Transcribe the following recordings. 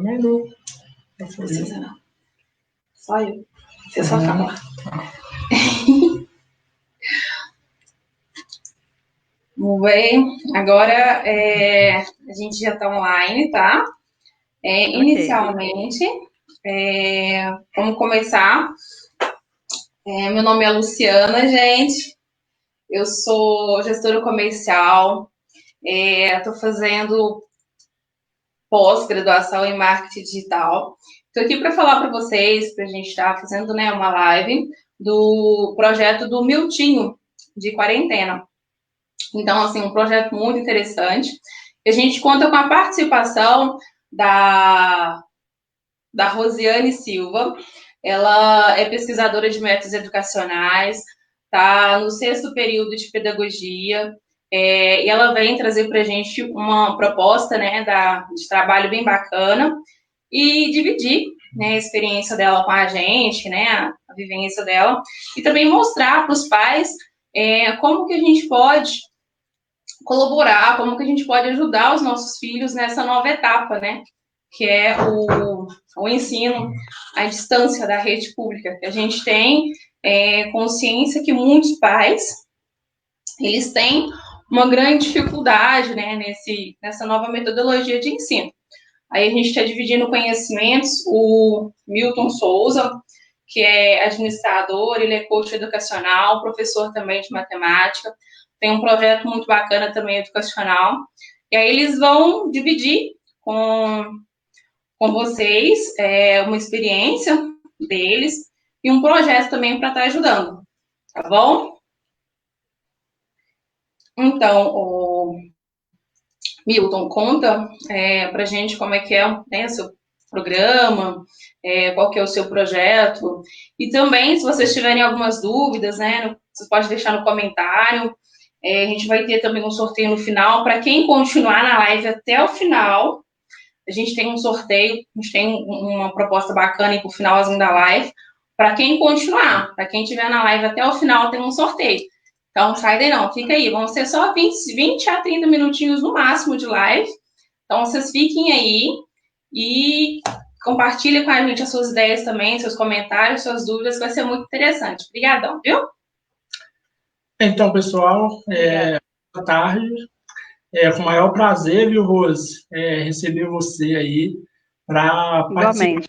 também não. Não precisa, não. Só eu. Você só fala. Muito bem. Agora, a gente já está online, tá? Okay. Inicialmente, vamos começar. Meu nome é Luciana, gente. Eu sou gestora comercial. Estou fazendo pós-graduação em marketing digital. Estou aqui para falar para vocês, para a gente estar fazendo, né, uma live do projeto do Miltinho de quarentena. Então, assim, um projeto muito interessante. A gente conta com a participação da Rosiane Silva. Ela é pesquisadora de métodos educacionais, está no 6º período de pedagogia, e ela vem trazer para a gente uma proposta, né, de trabalho bem bacana e dividir, né, a experiência dela com a gente, né, a vivência dela, e também mostrar para os pais como que a gente pode colaborar, como que a gente pode ajudar os nossos filhos nessa nova etapa, né, que é o ensino à distância da rede pública. A gente tem consciência que muitos pais, eles têm uma grande dificuldade, né, nessa nova metodologia de ensino. Aí a gente está dividindo conhecimentos, o Milton Souza, que é administrador, ele é coach educacional, professor também de matemática, tem um projeto muito bacana também educacional, e aí eles vão dividir com vocês uma experiência deles e um projeto também para estar ajudando, tá bom? Então, o Milton, conta para a gente como é que é, né, o seu programa, qual que é o seu projeto, e também, se vocês tiverem algumas dúvidas, né, vocês podem deixar no comentário. A gente vai ter também um sorteio no final, para quem continuar na live até o final. A gente tem um sorteio, a gente tem uma proposta bacana aí pro finalzinho da live. Para quem continuar, para quem estiver na live até o final, tem um sorteio. Então, sai daí não, fica aí. Vão ser só 20 a 30 minutinhos no máximo de live. Então, vocês fiquem aí e compartilhem com a gente as suas ideias também, seus comentários, suas dúvidas, que vai ser muito interessante. Obrigadão, viu? Então, pessoal, boa tarde. Com o maior prazer, viu, Rose, receber você aí para participar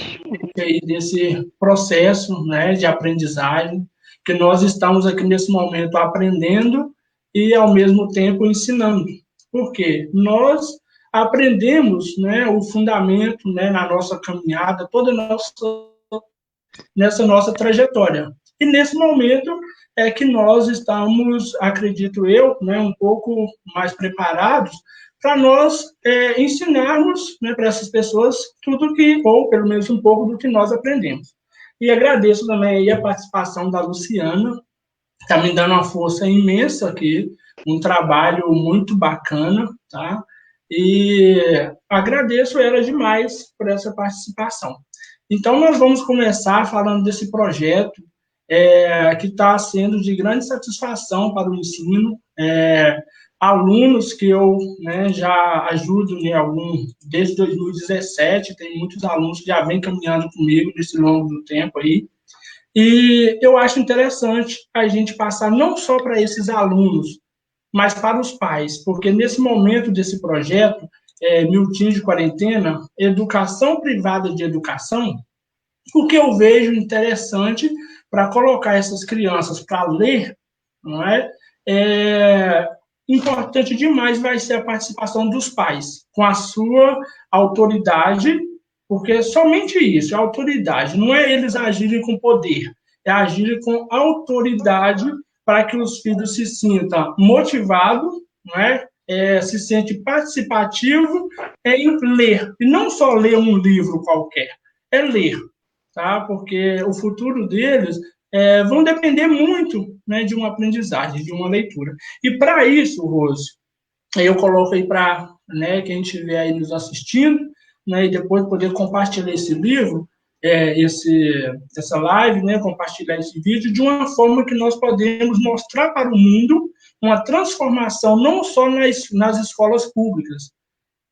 aí desse processo, né, de aprendizagem, que nós estamos aqui nesse momento aprendendo e, ao mesmo tempo, ensinando. Por quê? Nós aprendemos, né, o fundamento, né, na nossa caminhada, nessa nossa trajetória. E, nesse momento, é que nós estamos, acredito eu, né, um pouco mais preparados para nós ensinarmos, né, para essas pessoas tudo que, ou pelo menos um pouco do que nós aprendemos. E agradeço também aí a participação da Luciana, está me dando uma força imensa aqui, um trabalho muito bacana, tá? E agradeço ela demais por essa participação. Então, nós vamos começar falando desse projeto que está sendo de grande satisfação para o ensino. Alunos que eu, né, já ajudo em desde 2017, tem muitos alunos que já vêm caminhando comigo nesse longo do tempo aí. E eu acho interessante a gente passar não só para esses alunos, mas para os pais, porque nesse momento desse projeto, Miltinho de Quarentena, Educação Privada de Educação, o que eu vejo interessante para colocar essas crianças para ler, não é? Importante demais vai ser a participação dos pais, com a sua autoridade, porque somente isso, a autoridade, não é eles agirem com poder, é agirem com autoridade para que os filhos se sintam motivados, não é? Se sente participativo em ler, e não só ler um livro qualquer, é ler, tá? Porque o futuro deles vão depender muito, né, de uma aprendizagem, de uma leitura. E para isso, Rose, eu coloco aí para, né, quem estiver aí nos assistindo, né, e depois poder compartilhar esse livro, essa live, né, compartilhar esse vídeo, de uma forma que nós podemos mostrar para o mundo uma transformação não só nas escolas públicas,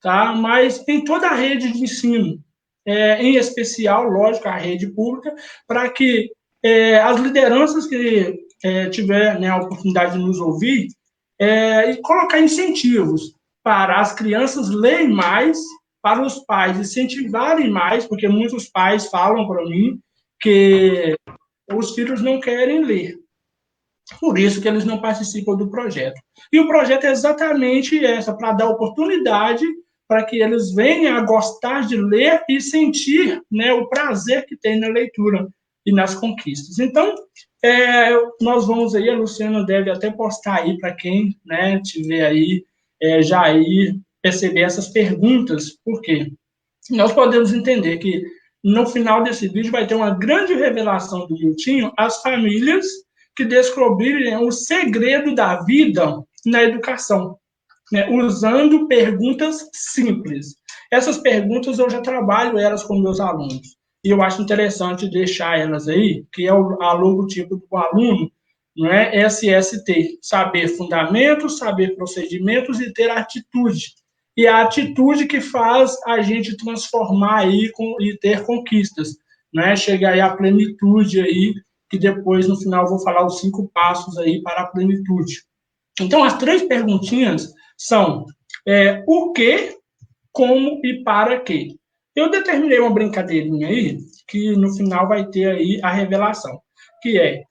tá, mas em toda a rede de ensino, em especial, lógico, a rede pública, para que as lideranças que tiver, né, a oportunidade de nos ouvir, e colocar incentivos para as crianças lerem mais, para os pais incentivarem mais, porque muitos pais falam para mim que os filhos não querem ler. Por isso que eles não participam do projeto. E o projeto é exatamente essa, para dar oportunidade para que eles venham a gostar de ler e sentir, né, o prazer que tem na leitura e nas conquistas. Então, nós vamos aí, a Luciana deve até postar aí para quem, né, tiver aí, já aí perceber essas perguntas, por quê? Nós podemos entender que no final desse vídeo vai ter uma grande revelação do Miltinho às famílias que descobrirem o segredo da vida na educação, né, usando perguntas simples. Essas perguntas eu já trabalho elas com meus alunos, e eu acho interessante deixar elas aí, que é a logotipo do aluno, não é? SST, saber fundamentos, saber procedimentos e ter atitude. E a atitude que faz a gente transformar aí e ter conquistas, né? Chegar aí à plenitude aí, que depois, no final, eu vou falar os 5 passos aí para a plenitude. Então, as 3 perguntinhas são o que, como e para quê. Eu determinei uma brincadeirinha aí, que no final vai ter aí a revelação, que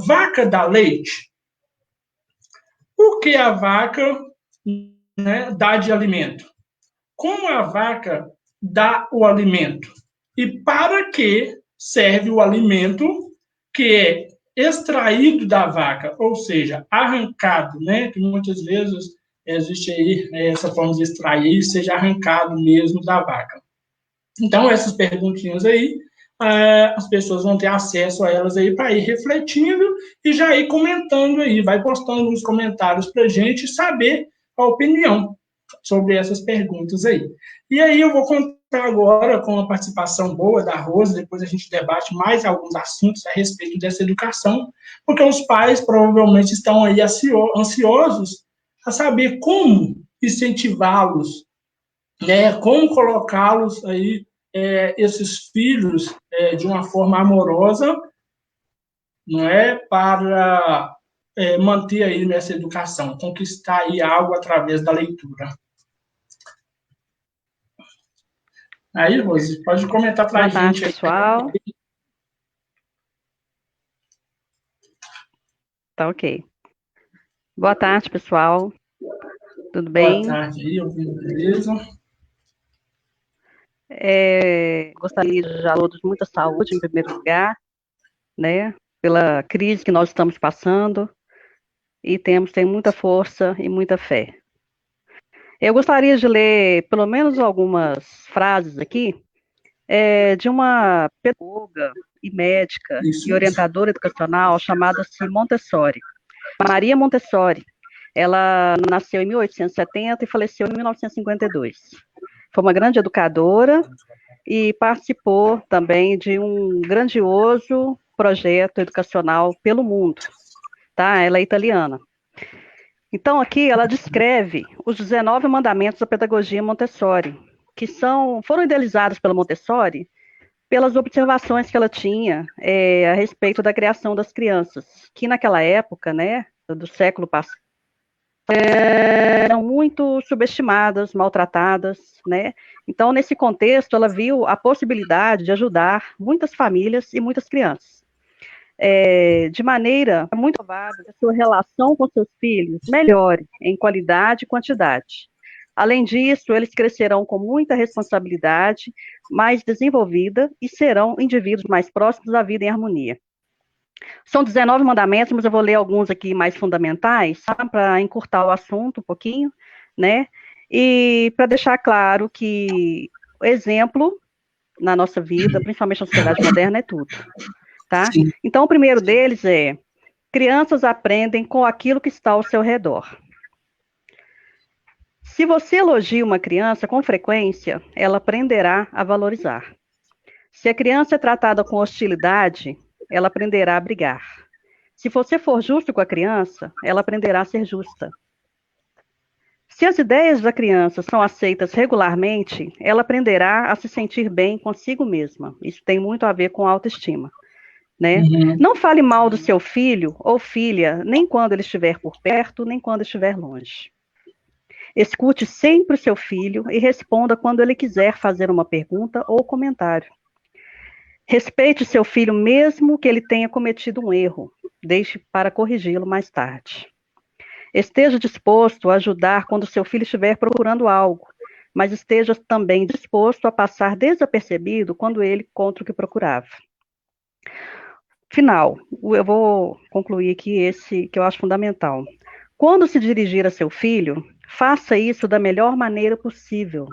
vaca dá leite? O que a vaca, né, dá de alimento? Como a vaca dá o alimento? E para que serve o alimento que é extraído da vaca, ou seja, arrancado, né? Que muitas vezes existe aí essa forma de extrair, seja arrancado mesmo da vaca. Então, essas perguntinhas aí, as pessoas vão ter acesso a elas aí para ir refletindo e já ir comentando aí, vai postando nos comentários para a gente saber a opinião sobre essas perguntas aí. E aí eu vou contar agora com a participação boa da Rosa, depois a gente debate mais alguns assuntos a respeito dessa educação, porque os pais provavelmente estão aí ansiosos a saber como incentivá-los, né, como colocá-los aí, esses filhos, de uma forma amorosa, não é, para manter aí nessa educação, conquistar aí algo através da leitura. Aí, Rose, pode comentar para a gente. Boa tarde, pessoal. Tá ok. Boa tarde, pessoal. Tudo bem? Boa tarde aí, ouvindo, beleza? Gostaria de desejar a todos muita saúde, em primeiro lugar, né? Pela crise que nós estamos passando, e tem muita força e muita fé. Eu gostaria de ler pelo menos algumas frases aqui, de uma pedagoga e médica e orientadora educacional chamada-se Montessori. Maria Montessori. Ela nasceu em 1870 e faleceu em 1952. Foi uma grande educadora e participou também de um grandioso projeto educacional pelo mundo, tá? Ela é italiana. Então, aqui ela descreve os 19 mandamentos da pedagogia Montessori, que foram idealizados pela Montessori pelas observações que ela tinha a respeito da criação das crianças, que naquela época, né, do século passado, eram muito subestimadas, maltratadas, né? Então, nesse contexto, ela viu a possibilidade de ajudar muitas famílias e muitas crianças. De maneira muito provável que a sua relação com seus filhos melhore em qualidade e quantidade. Além disso, eles crescerão com muita responsabilidade, mais desenvolvida e serão indivíduos mais próximos da vida em harmonia. São 19 mandamentos, mas eu vou ler alguns aqui mais fundamentais, para encurtar o assunto um pouquinho, né? E para deixar claro que o exemplo na nossa vida, principalmente na sociedade moderna, é tudo, tá? Então, o primeiro deles é: crianças aprendem com aquilo que está ao seu redor. Se você elogia uma criança com frequência, ela aprenderá a valorizar. Se a criança é tratada com hostilidade, ela aprenderá a brigar. Se você for justo com a criança, ela aprenderá a ser justa. Se as ideias da criança são aceitas regularmente, ela aprenderá a se sentir bem consigo mesma. Isso tem muito a ver com autoestima, né? Uhum. Não fale mal do seu filho ou filha, nem quando ele estiver por perto, nem quando estiver longe. Escute sempre o seu filho e responda quando ele quiser fazer uma pergunta ou comentário. Respeite seu filho mesmo que ele tenha cometido um erro. Deixe para corrigi-lo mais tarde. Esteja disposto a ajudar quando seu filho estiver procurando algo, mas esteja também disposto a passar desapercebido quando ele encontra o que procurava. Final, eu vou concluir aqui esse que eu acho fundamental. Quando se dirigir a seu filho, faça isso da melhor maneira possível.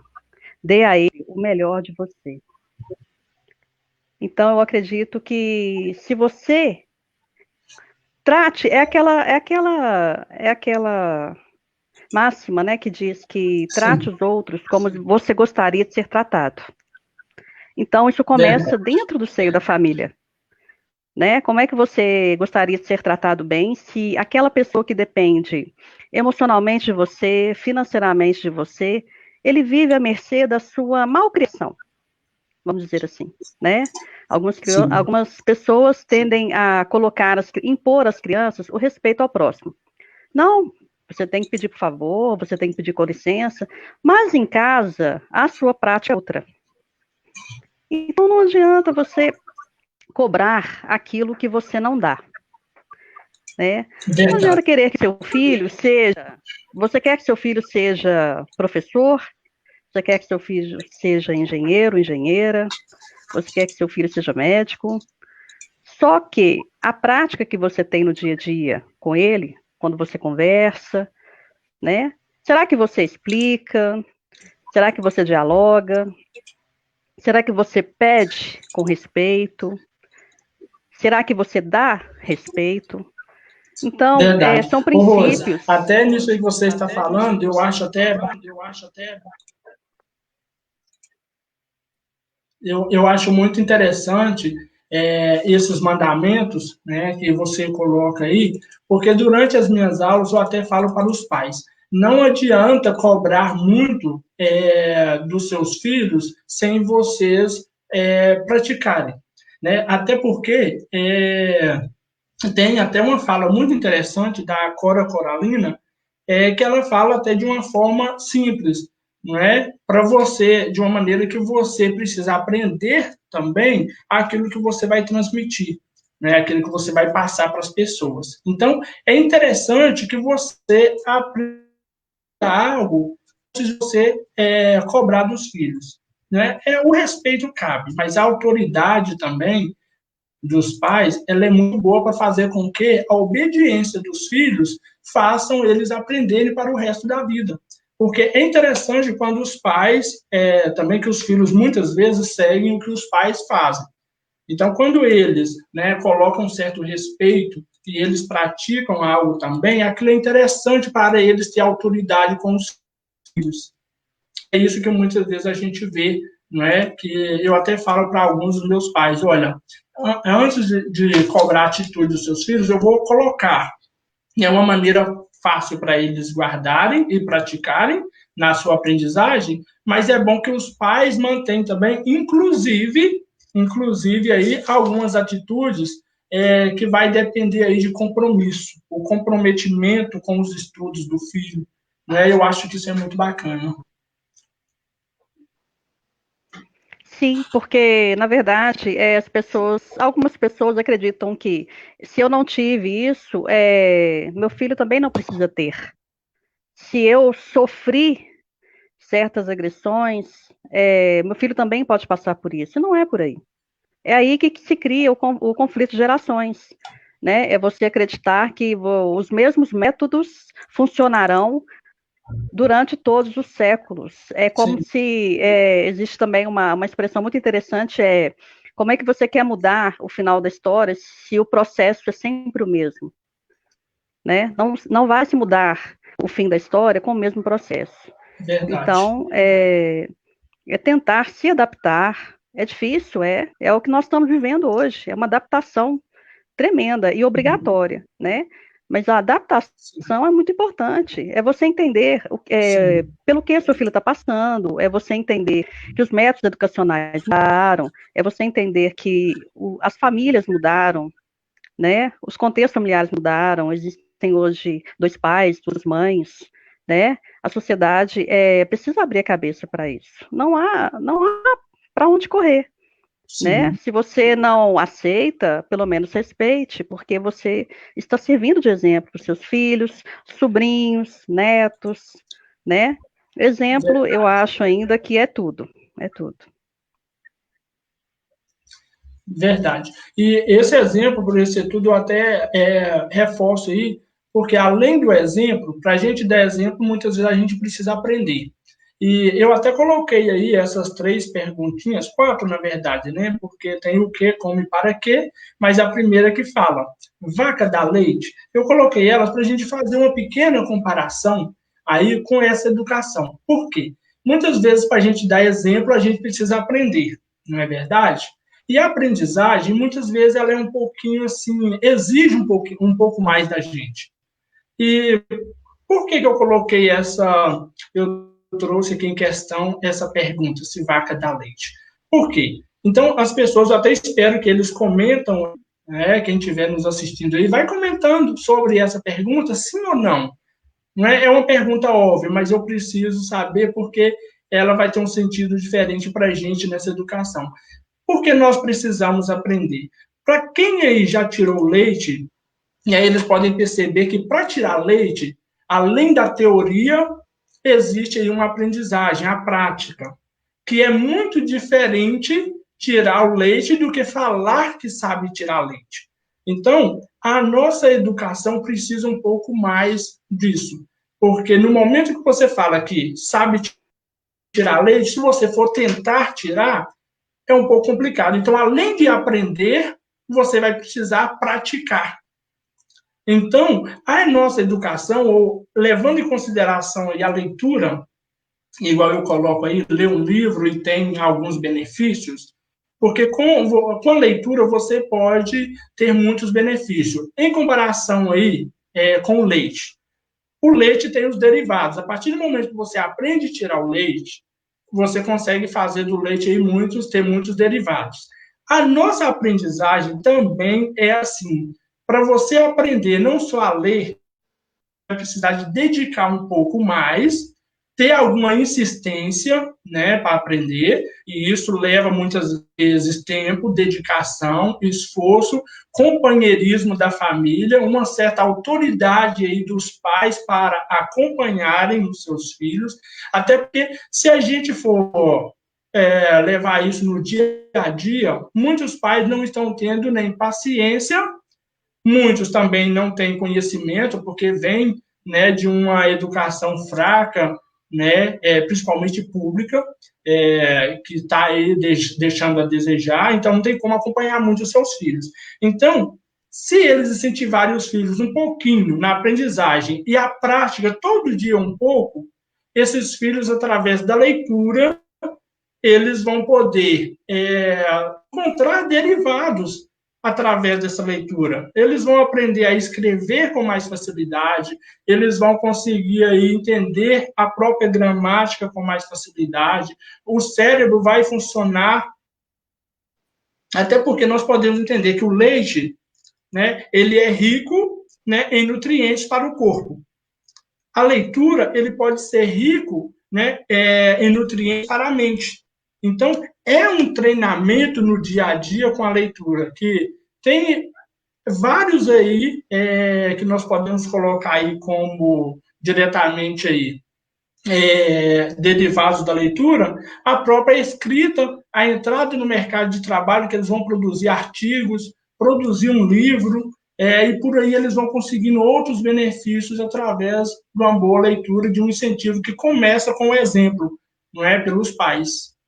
Dê a ele o melhor de você. Então, eu acredito que se você trate, é aquela máxima, né, que diz que trate Sim. os outros como você gostaria de ser tratado. Então, isso começa dentro do seio da família, né? Como é que você gostaria de ser tratado bem se aquela pessoa que depende emocionalmente de você, financeiramente de você, ele vive à mercê da sua malcriação, vamos dizer assim, né? Algumas pessoas tendem a impor às crianças o respeito ao próximo. Não, você tem que pedir por favor, você tem que pedir com licença, mas em casa, a sua prática é outra. Então não adianta você cobrar aquilo que você não dá, né? Não adianta querer que seu filho seja... Você quer que seu filho seja professor? Você quer que seu filho seja engenheiro, engenheira? Você quer que seu filho seja médico? Só que a prática que você tem no dia a dia com ele, quando você conversa, né? Será que você explica? Será que você dialoga? Será que você pede com respeito? Será que você dá respeito? Então, Verdade. são Ô, Rose, princípios. até nisso aí que você está falando, eu acho muito interessante esses mandamentos, né, que você coloca aí, porque durante as minhas aulas eu até falo para os pais, não adianta cobrar muito dos seus filhos sem vocês praticarem, né? Até porque tem até uma fala muito interessante da Cora Coralina, que ela fala até de uma forma simples, não é? Para você, de uma maneira que você precisa aprender também aquilo que você vai transmitir, né? Aquilo que você vai passar para as pessoas. Então, é interessante que você aprenda algo se você cobrar dos filhos, né? O respeito cabe, mas a autoridade também dos pais, ela é muito boa para fazer com que a obediência dos filhos façam eles aprenderem para o resto da vida. Porque é interessante quando os pais, também que os filhos muitas vezes seguem o que os pais fazem. Então, quando eles, né, colocam um certo respeito e eles praticam algo também, aquilo é interessante para eles ter autoridade com os filhos. É isso que muitas vezes a gente vê, não é? Que eu até falo para alguns dos meus pais, olha, antes de cobrar a atitude dos seus filhos, eu vou colocar. É uma maneira fácil para eles guardarem e praticarem na sua aprendizagem, mas é bom que os pais mantenham também, inclusive aí algumas atitudes que vai depender aí de compromisso, o comprometimento com os estudos do filho, né? Eu acho que isso é muito bacana. Sim, porque, na verdade, algumas pessoas acreditam que se eu não tive isso, meu filho também não precisa ter. Se eu sofri certas agressões, meu filho também pode passar por isso. E não é por aí. É aí que se cria o conflito de gerações, né? É você acreditar que os mesmos métodos funcionarão durante todos os séculos. É como Sim. se existe também uma expressão muito interessante, como é que você quer mudar o final da história se o processo é sempre o mesmo, né? Não vai se mudar o fim da história com o mesmo processo. Verdade. Então, tentar se adaptar, é difícil, o que nós estamos vivendo hoje, é uma adaptação tremenda e obrigatória, né? Mas a adaptação é muito importante. É você entender pelo que o seu filho está passando, é você entender que os métodos educacionais mudaram, é você entender que as famílias mudaram, né? Os contextos familiares mudaram, existem hoje 2 pais, 2 mães, né? A sociedade precisa abrir a cabeça para isso. Não há para onde correr. Né? Se você não aceita, pelo menos respeite, porque você está servindo de exemplo para os seus filhos, sobrinhos, netos, né? Exemplo, eu acho ainda que é tudo, é tudo. Verdade. E esse exemplo, por isso tudo, eu até reforço aí, porque além do exemplo, para a gente dar exemplo, muitas vezes a gente precisa aprender. E eu até coloquei aí essas 3 perguntinhas, 4 na verdade, né? Porque tem o que, como e para quê, mas a primeira que fala, vaca dá leite, eu coloquei elas para a gente fazer uma pequena comparação aí com essa educação. Por quê? Muitas vezes, para a gente dar exemplo, a gente precisa aprender, não é verdade? E a aprendizagem, muitas vezes, ela é um pouquinho assim, exige um pouco mais da gente. E por que eu coloquei eu trouxe aqui em questão essa pergunta, se vaca dá leite? Por quê? Então, as pessoas, eu até espero que eles comentam, né, quem estiver nos assistindo aí, vai comentando sobre essa pergunta, sim ou não. Não é uma pergunta óbvia, mas eu preciso saber porque ela vai ter um sentido diferente para a gente nessa educação. Porque nós precisamos aprender. Para quem aí já tirou leite, e aí eles podem perceber que para tirar leite, além da teoria, existe aí uma aprendizagem, a prática, que é muito diferente tirar o leite do que falar que sabe tirar leite. Então, a nossa educação precisa um pouco mais disso, porque no momento que você fala que sabe tirar leite, se você for tentar tirar, é um pouco complicado. Então, além de aprender, você vai precisar praticar. Então, a nossa educação, ou levando em consideração a leitura, igual eu coloco aí, ler um livro e tem alguns benefícios, porque com a leitura você pode ter muitos benefícios. Em comparação aí com o leite. O leite tem os derivados. A partir do momento que você aprende a tirar o leite, você consegue fazer do leite aí ter muitos derivados. A nossa aprendizagem também é assim. Para você aprender não só a ler, vai precisar de dedicar um pouco mais, ter alguma insistência, né, para aprender, e isso leva muitas vezes tempo, dedicação, esforço, companheirismo da família, uma certa autoridade aí dos pais para acompanharem os seus filhos, até porque se a gente for levar isso no dia a dia, muitos pais não estão tendo nem paciência, muitos também não têm conhecimento, porque vem, né, de uma educação fraca, né, principalmente pública, que está aí deixando a desejar, então não tem como acompanhar muito os seus filhos. Então, se eles incentivarem os filhos um pouquinho na aprendizagem e a prática todo dia um pouco, esses filhos, através da leitura, eles vão poder encontrar derivados através dessa leitura. Eles vão aprender a escrever com mais facilidade, eles vão conseguir aí entender a própria gramática com mais facilidade, o cérebro vai funcionar, até porque nós podemos entender que o leite, né, ele é rico, né, em nutrientes para o corpo. A leitura, ele pode ser rico, né, em nutrientes para a mente. Então, é um treinamento no dia a dia com a leitura, que tem vários aí que nós podemos colocar aí como diretamente aí derivados da leitura, a própria escrita, a entrada no mercado de trabalho, que eles vão produzir artigos, produzir um livro, e por aí eles vão conseguindo outros benefícios através de uma boa leitura, de um incentivo que começa com o exemplo, não é? Pelos pais.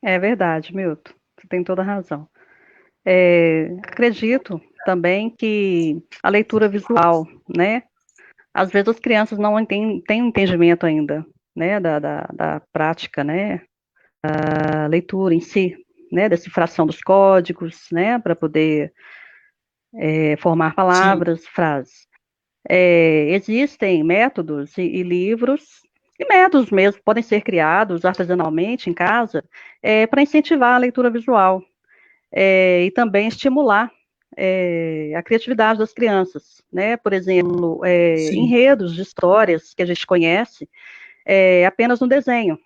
É verdade, Milton. Você tem toda a razão. Acredito também que a leitura visual, né? Às vezes as crianças não têm um entendimento ainda, né? Da prática, né? Da leitura em si, né, decifração dos códigos, né, para poder formar palavras, frases. Existem métodos e livros, e métodos mesmo, podem ser criados artesanalmente em casa, para incentivar a leitura visual, e também estimular a criatividade das crianças, né? Por exemplo, enredos de histórias que a gente conhece apenas no desenho.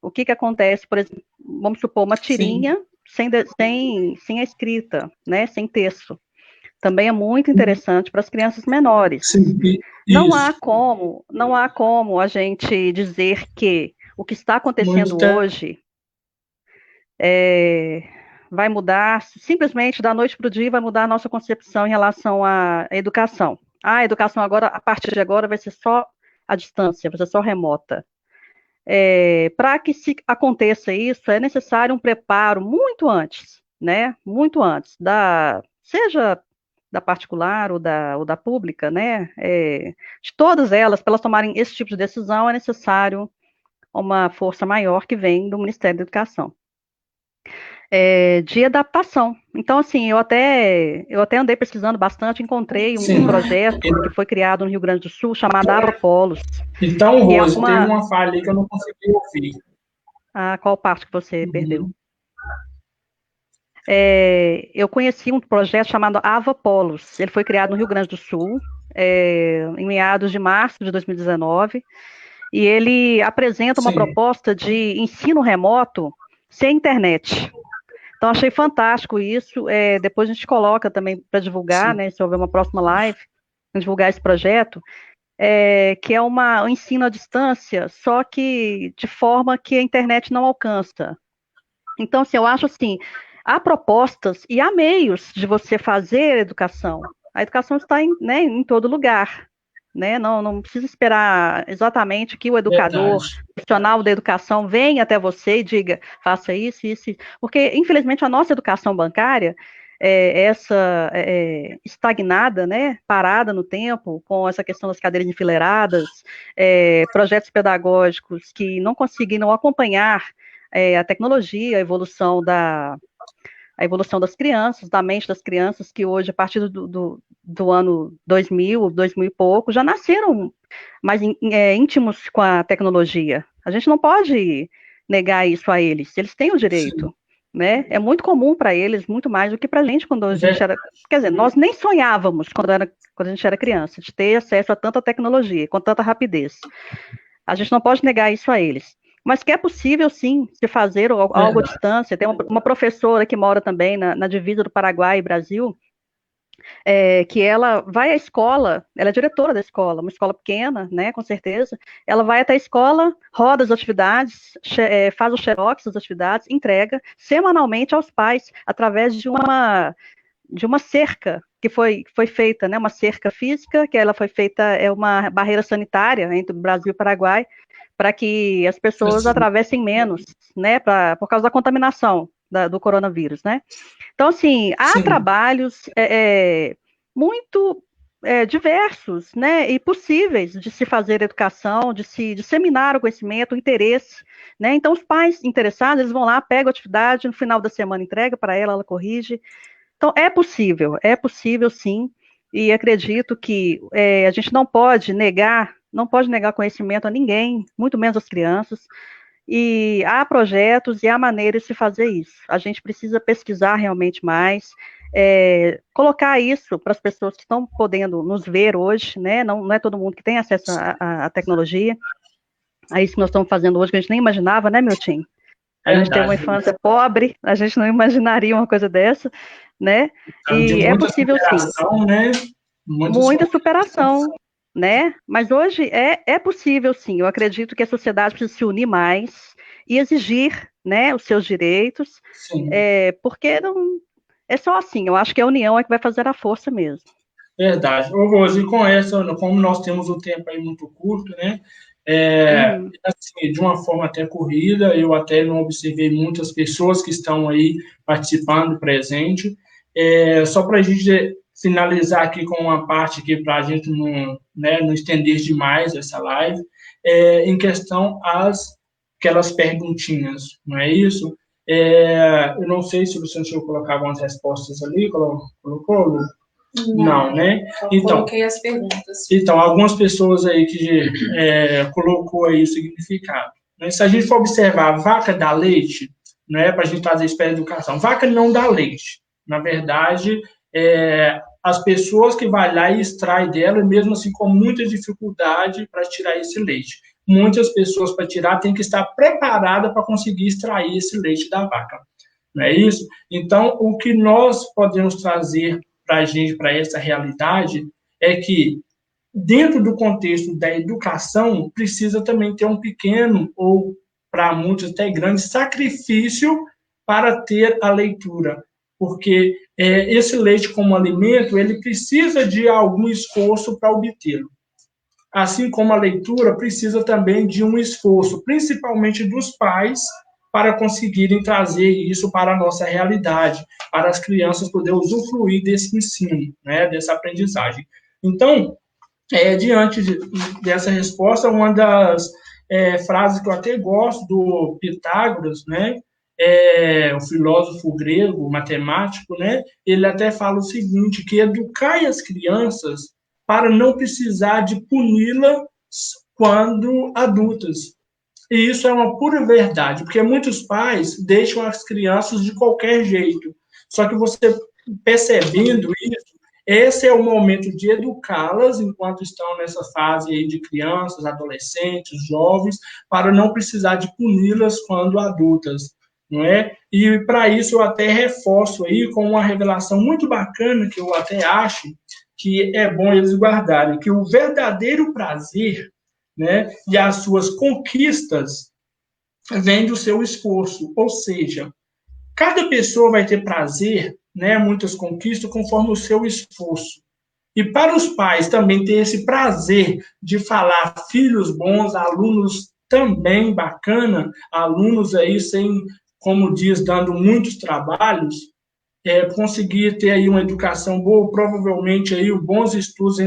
O que acontece, por exemplo, vamos supor, uma tirinha sem a escrita, né? Sem texto. Também é muito interessante para as crianças menores. Sim, não há como a gente dizer que o que está acontecendo hoje vai mudar, simplesmente da noite para o dia, vai mudar a nossa concepção em relação à educação. A educação agora, a partir de agora, vai ser só à distância, vai ser só remota. Para que se aconteça isso, é necessário um preparo muito antes, né? Muito antes, seja da particular ou da pública, né? De todas elas, para elas tomarem esse tipo de decisão, é necessário uma força maior que vem do Ministério da Educação. De adaptação. Então, assim, eu até andei pesquisando bastante, encontrei um projeto que foi criado no Rio Grande do Sul, chamado Avapolos. Então, Rose, teve uma falha ali que eu não consegui ouvir. Qual parte que você perdeu? Eu conheci um projeto chamado Avapolos. Ele foi criado no Rio Grande do Sul, em meados de março de 2019, e ele apresenta uma proposta de ensino remoto sem internet. Então, achei fantástico isso. Depois a gente coloca também para divulgar, né, se houver uma próxima live, divulgar esse projeto, que é um ensino à distância, só que de forma que a internet não alcança. Então, assim, eu acho assim, há propostas e há meios de você fazer educação. A educação está em todo lugar. Né? Não precisa esperar exatamente que o educador, profissional da educação, venha até você e diga, faça isso, porque, infelizmente, a nossa educação bancária, essa estagnada, né, parada no tempo, com essa questão das cadeiras enfileiradas, projetos pedagógicos que não conseguiram acompanhar a tecnologia, a evolução das crianças, da mente das crianças, que hoje, a partir do ano 2000 e pouco, já nasceram mais íntimos com a tecnologia. A gente não pode negar isso a eles têm o direito, né? É muito comum para eles, muito mais do que para a gente quando a gente era... Quer dizer, nós nem sonhávamos, quando a gente era criança, de ter acesso a tanta tecnologia, com tanta rapidez. A gente não pode negar isso a eles. Mas que é possível, sim, se fazer algo à distância. Tem uma professora que mora também na divisa do Paraguai e Brasil, que ela vai à escola, ela é diretora da escola, uma escola pequena, né, com certeza. Ela vai até a escola, roda as atividades, faz o xerox das atividades, entrega semanalmente aos pais, através de uma cerca que foi feita, né, uma cerca física, que ela foi feita, uma barreira sanitária entre o Brasil e o Paraguai, para que as pessoas atravessem menos, né, por causa da contaminação do coronavírus, né. Então, assim, há trabalhos muito diversos, né, e possíveis de se fazer educação, de se disseminar o conhecimento, o interesse, né. Então, os pais interessados, eles vão lá, pegam a atividade, no final da semana entrega para ela corrige. Então, é possível sim, e acredito que a gente não pode negar conhecimento a ninguém, muito menos às crianças, e há projetos e há maneiras de se fazer isso. A gente precisa pesquisar realmente mais, colocar isso para as pessoas que estão podendo nos ver hoje, né? Não é todo mundo que tem acesso à tecnologia, a isso que nós estamos fazendo hoje, que a gente nem imaginava, né, Milton? A gente tem uma infância pobre, a gente não imaginaria uma coisa dessa, né? E é possível sim. Né? Muita superação, né? Mas hoje é possível sim. Eu acredito que a sociedade precisa se unir mais e exigir, né, os seus direitos, porque não é só assim. Eu acho que a união é que vai fazer a força mesmo. Verdade. Ô, Rose, com essa, como nós temos o tempo aí muito curto, né? Assim, de uma forma até corrida, eu até não observei muitas pessoas que estão aí participando, presente. Só para a gente finalizar aqui com uma parte aqui, para a gente não estender demais essa live, em questão aquelas perguntinhas, não é isso? Eu não sei se você chegou a colocar algumas respostas ali, colocou, Lu? Não, né? Então, coloquei as perguntas. Então, algumas pessoas aí que colocou aí o significado. Né? Se a gente for observar a vaca dá leite, né, para a gente trazer isso para a educação, vaca não dá leite. Na verdade, as pessoas que vão lá e extraem dela, mesmo assim com muita dificuldade para tirar esse leite. Muitas pessoas para tirar têm que estar preparadas para conseguir extrair esse leite da vaca. Não é isso? Então, o que nós podemos trazer para a gente, para essa realidade, é que, dentro do contexto da educação, precisa também ter um pequeno, ou para muitos até grande, sacrifício para ter a leitura. Porque esse leite como alimento, ele precisa de algum esforço para obtê-lo. Assim como a leitura precisa também de um esforço, principalmente dos pais, para conseguirem trazer isso para a nossa realidade, para as crianças poderem usufruir desse ensino, né, dessa aprendizagem. Então, diante dessa resposta, uma das frases que eu até gosto do Pitágoras, né, o filósofo grego, matemático, né, ele até fala o seguinte, que educai as crianças para não precisar de puni-las quando adultas. E isso é uma pura verdade, porque muitos pais deixam as crianças de qualquer jeito. Só que você percebendo isso, esse é o momento de educá-las enquanto estão nessa fase aí de crianças, adolescentes, jovens, para não precisar de puni-las quando adultas, não é? E para isso eu até reforço aí com uma revelação muito bacana que eu até acho que é bom eles guardarem, que o verdadeiro prazer, né, e as suas conquistas vêm do seu esforço, ou seja, cada pessoa vai ter prazer, né, muitas conquistas, conforme o seu esforço. E para os pais também ter esse prazer de falar filhos bons, alunos também bacana, alunos aí sem, como diz, dando muitos trabalhos, conseguir ter aí uma educação boa, provavelmente aí bons estudos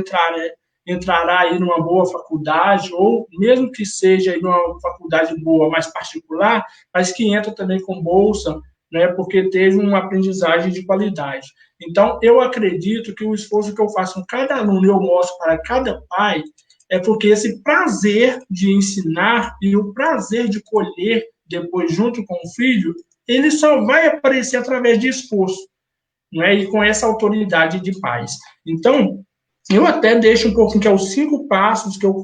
entrará aí numa boa faculdade, ou mesmo que seja aí numa faculdade boa, mais particular, mas que entra também com bolsa, né, porque teve uma aprendizagem de qualidade. Então, eu acredito que o esforço que eu faço com cada aluno, eu mostro para cada pai, é porque esse prazer de ensinar e o prazer de colher depois junto com o filho, ele só vai aparecer através de esforço, né, e com essa autoridade de pais. Então, eu até deixo um pouquinho, que é os 5 passos que eu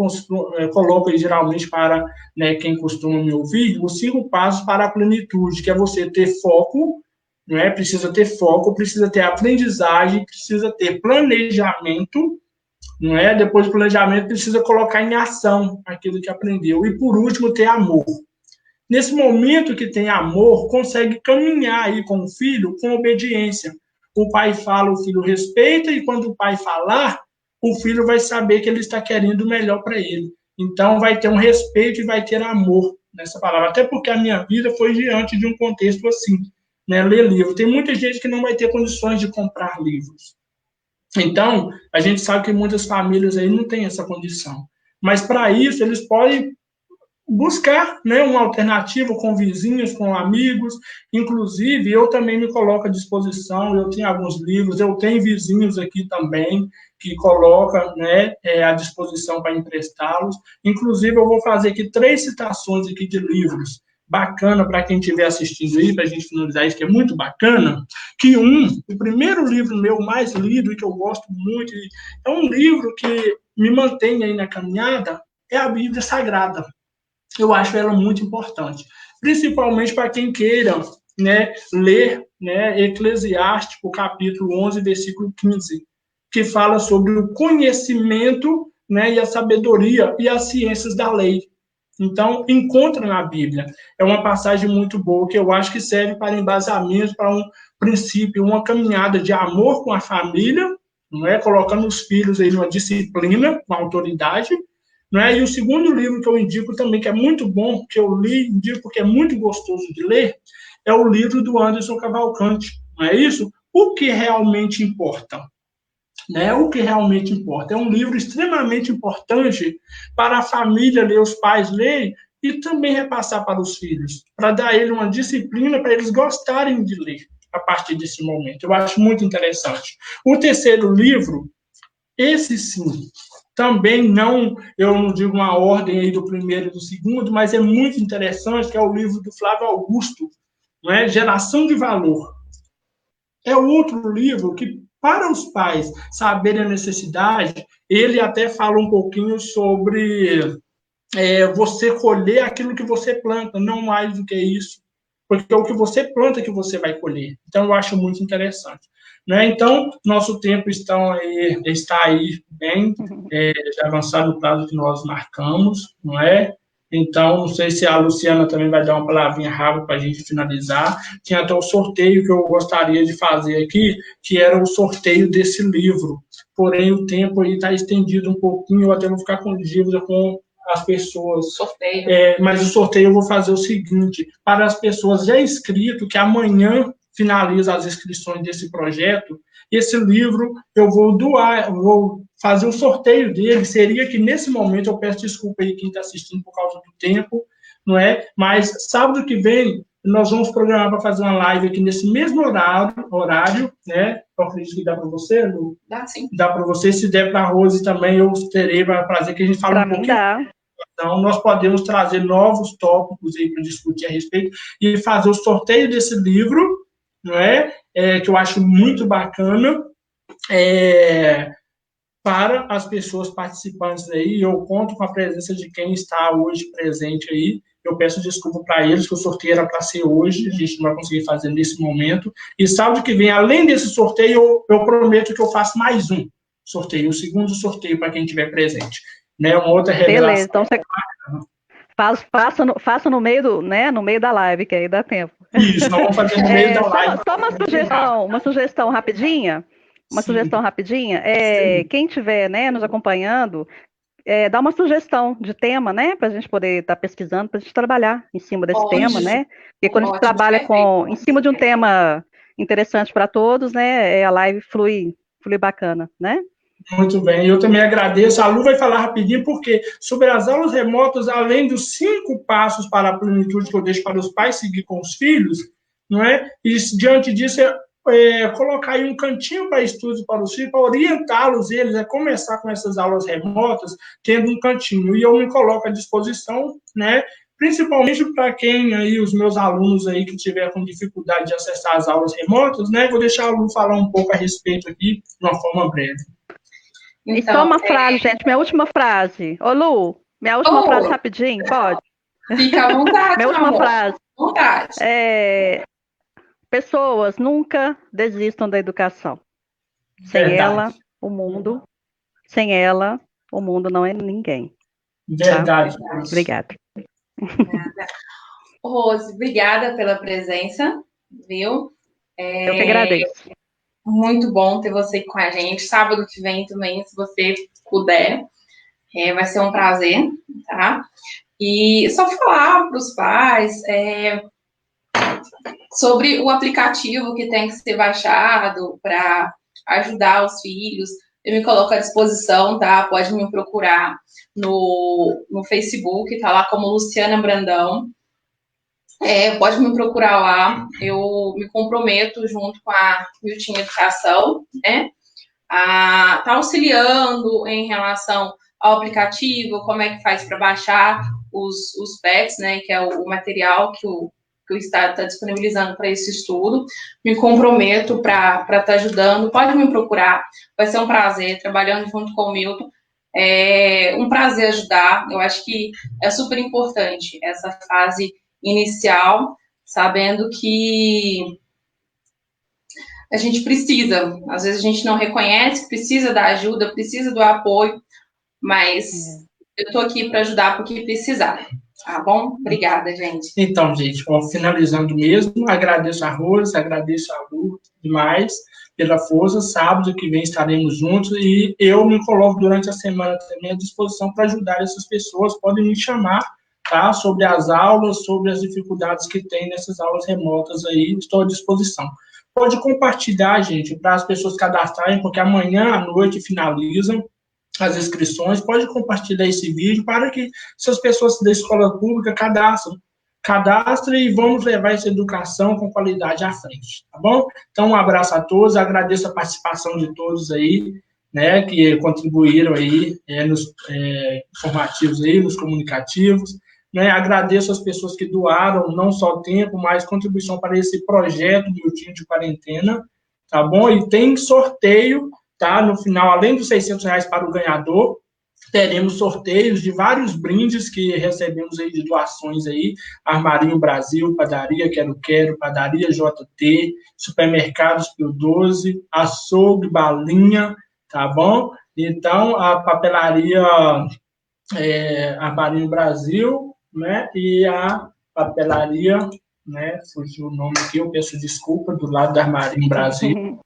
coloco aí, geralmente para, né, quem costuma me ouvir, os 5 passos para a plenitude, que é você ter foco, né, precisa ter foco, precisa ter aprendizagem, precisa ter planejamento, não é? Depois do planejamento, precisa colocar em ação aquilo que aprendeu. E, por último, ter amor. Nesse momento que tem amor, consegue caminhar aí com o filho com obediência. O pai fala, o filho respeita, e quando o pai falar, o filho vai saber que ele está querendo o melhor para ele. Então, vai ter um respeito e vai ter amor nessa palavra. Até porque a minha vida foi diante de um contexto assim, né? Ler livro. Tem muita gente que não vai ter condições de comprar livros. Então, a gente sabe que muitas famílias aí não têm essa condição. Mas, para isso, eles podem buscar, né, uma alternativa com vizinhos, com amigos. Inclusive, eu também me coloco à disposição, eu tenho alguns livros, eu tenho vizinhos aqui também que colocam, né, à disposição para emprestá-los. Inclusive, eu vou fazer aqui 3 citações aqui de livros bacana para quem estiver assistindo aí, para a gente finalizar isso, que é muito bacana, que o primeiro livro meu mais lido e que eu gosto muito, é um livro que me mantém aí na caminhada, é a Bíblia Sagrada. Eu acho ela muito importante, principalmente para quem queira, né, ler, né, Eclesiástico, capítulo 11, versículo 15, que fala sobre o conhecimento, né, e a sabedoria e as ciências da lei. Então, encontra na Bíblia. É uma passagem muito boa, que eu acho que serve para embasamento, para um princípio, uma caminhada de amor com a família, não é? Colocando os filhos aí numa disciplina, com autoridade, não é? E o segundo livro que eu indico também, que é muito bom, que eu li, indico porque é muito gostoso de ler, é o livro do Anderson Cavalcante, não é isso? O que realmente importa? Né? O que realmente importa. É um livro extremamente importante para a família ler, os pais lerem, e também repassar para os filhos, para dar a eles uma disciplina, para eles gostarem de ler a partir desse momento. Eu acho muito interessante. O terceiro livro, esse sim, também não, eu não digo uma ordem aí do primeiro e do segundo, mas é muito interessante, que é o livro do Flávio Augusto, não é? Geração de Valor. É outro livro que, para os pais saberem a necessidade, ele até fala um pouquinho sobre você colher aquilo que você planta, não mais do que isso, porque é o que você planta que você vai colher. Então, eu acho muito interessante. Né? Então, nosso tempo está aí bem já avançado no prazo que nós marcamos, não é? Então, não sei se a Luciana também vai dar uma palavrinha rápida para a gente finalizar. Tinha até o sorteio que eu gostaria de fazer aqui, que era o sorteio desse livro. Porém, o tempo aí está estendido um pouquinho, eu até vou ficar com dívida com as pessoas. Sorteio. Mas o sorteio eu vou fazer o seguinte, para as pessoas já inscritas, que amanhã finaliza as inscrições desse projeto, esse livro eu vou doar, eu vou fazer o sorteio dele, seria que nesse momento, eu peço desculpa aí quem está assistindo por causa do tempo, não é? Mas sábado que vem, nós vamos programar para fazer uma live aqui nesse mesmo horário, né? Eu acredito que dá para você, Lu? Dá sim. Dá para você, se der para a Rose também, eu terei para fazer, que a gente fala um pouquinho. Então, nós podemos trazer novos tópicos aí para discutir a respeito e fazer o sorteio desse livro, não é? Que eu acho muito bacana, para as pessoas participantes aí. Eu conto com a presença de quem está hoje presente aí. Eu peço desculpa para eles, que o sorteio era para ser hoje, a gente não vai conseguir fazer nesse momento. E sábado que vem, além desse sorteio, eu prometo que eu faço mais um sorteio, o segundo sorteio para quem estiver presente. Né? Uma outra revelação. Beleza, então você faça no meio no meio da live, que aí dá tempo. Isso, nós vamos fazer no meio da live. Só uma sugestão rapidinha. Sugestão rapidinha. Quem estiver nos acompanhando, dá uma sugestão de tema, para a gente poder estar pesquisando, para a gente trabalhar em cima desse tema, Porque quando a gente trabalha em cima de um tema interessante para todos, a live flui bacana, Muito bem, eu também agradeço. A Lu vai falar rapidinho, porque sobre as aulas remotas, além dos 5 passos para a plenitude que eu deixo para os pais seguir com os filhos, não é? E diante disso, colocar aí um cantinho para estudos para os filhos, para orientá-los, eles a começar com essas aulas remotas, tendo um cantinho. E eu me coloco à disposição, principalmente para quem aí, os meus alunos aí que tiver com dificuldade de acessar as aulas remotas, vou deixar a Lu falar um pouco a respeito aqui, de uma forma breve. Então, e só uma frase, gente, minha última frase. Ô, Lu, minha última frase rapidinho, pode? Fica à vontade, minha última frase. Vontade. Pessoas nunca desistam da educação. Sem ela, o mundo não é ninguém. Verdade. Tá? Obrigada. Rose, obrigada pela presença, viu? Eu que agradeço. Muito bom ter você com a gente. Sábado que vem também, se você puder. Vai ser um prazer, tá? E só falar para os pais sobre o aplicativo que tem que ser baixado para ajudar os filhos. Eu me coloco à disposição, tá? Pode me procurar no Facebook, tá lá como Luciana Brandão. Pode me procurar lá, eu me comprometo junto com a Miltinho Educação, a estar auxiliando em relação ao aplicativo, como é que faz para baixar os PETs, que é o material que o Estado está disponibilizando para esse estudo. Me comprometo para estar ajudando, pode me procurar, vai ser um prazer, trabalhando junto com o Milton. Um prazer ajudar, eu acho que é super importante essa fase inicial, sabendo que a gente precisa, às vezes a gente não reconhece que precisa da ajuda, precisa do apoio, mas eu estou aqui para ajudar porque precisar, tá bom? Obrigada, gente. Então, gente, finalizando mesmo, agradeço a Rose, agradeço a Lu demais pela força. Sábado que vem estaremos juntos e eu me coloco durante a semana também à disposição para ajudar essas pessoas, podem me chamar, tá? Sobre as aulas, sobre as dificuldades que tem nessas aulas remotas aí, estou à disposição. Pode compartilhar, gente, para as pessoas cadastrarem, porque amanhã à noite finalizam, as inscrições, pode compartilhar esse vídeo para que essas pessoas da escola pública cadastrem e vamos levar essa educação com qualidade à frente, tá bom? Então, um abraço a todos, agradeço a participação de todos aí, né, que contribuíram aí nos informativos aí, nos comunicativos, né, agradeço as pessoas que doaram não só tempo, mas contribuição para esse projeto Miltinho de Quarentena, tá bom? E tem sorteio, tá? No final, além dos R$600 para o ganhador, teremos sorteios de vários brindes que recebemos aí de doações aí, Armarinho Brasil, Padaria Quero, Padaria JT, Supermercados Pio 12, Açougue, Balinha, tá bom? Então, a papelaria Armarinho Brasil, né, e a papelaria, né, fugiu o nome aqui, eu peço desculpa, do lado da Armarinho Brasil,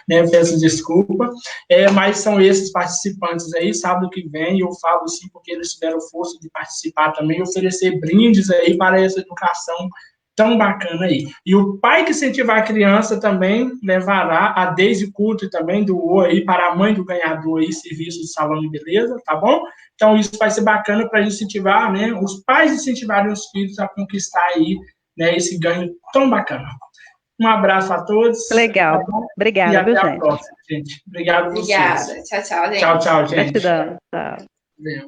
né, peço desculpa, mas são esses participantes aí, sábado que vem, eu falo sim, porque eles tiveram força de participar também, oferecer brindes aí para essa educação tão bacana aí. E o pai que incentivar a criança também levará a Deise Couto e também doou aí para a mãe do ganhador aí, serviço de salão de beleza, tá bom? Então, isso vai ser bacana para incentivar, né, os pais incentivarem os filhos a conquistar aí, né, esse ganho tão bacana. Um abraço a todos. Legal. Tá, obrigada, e até viu, a gente? próxima, gente. Obrigado a vocês. Obrigada. Tchau, tchau, gente. Tchau, tchau, gente. Gratidão. Tchau. Valeu.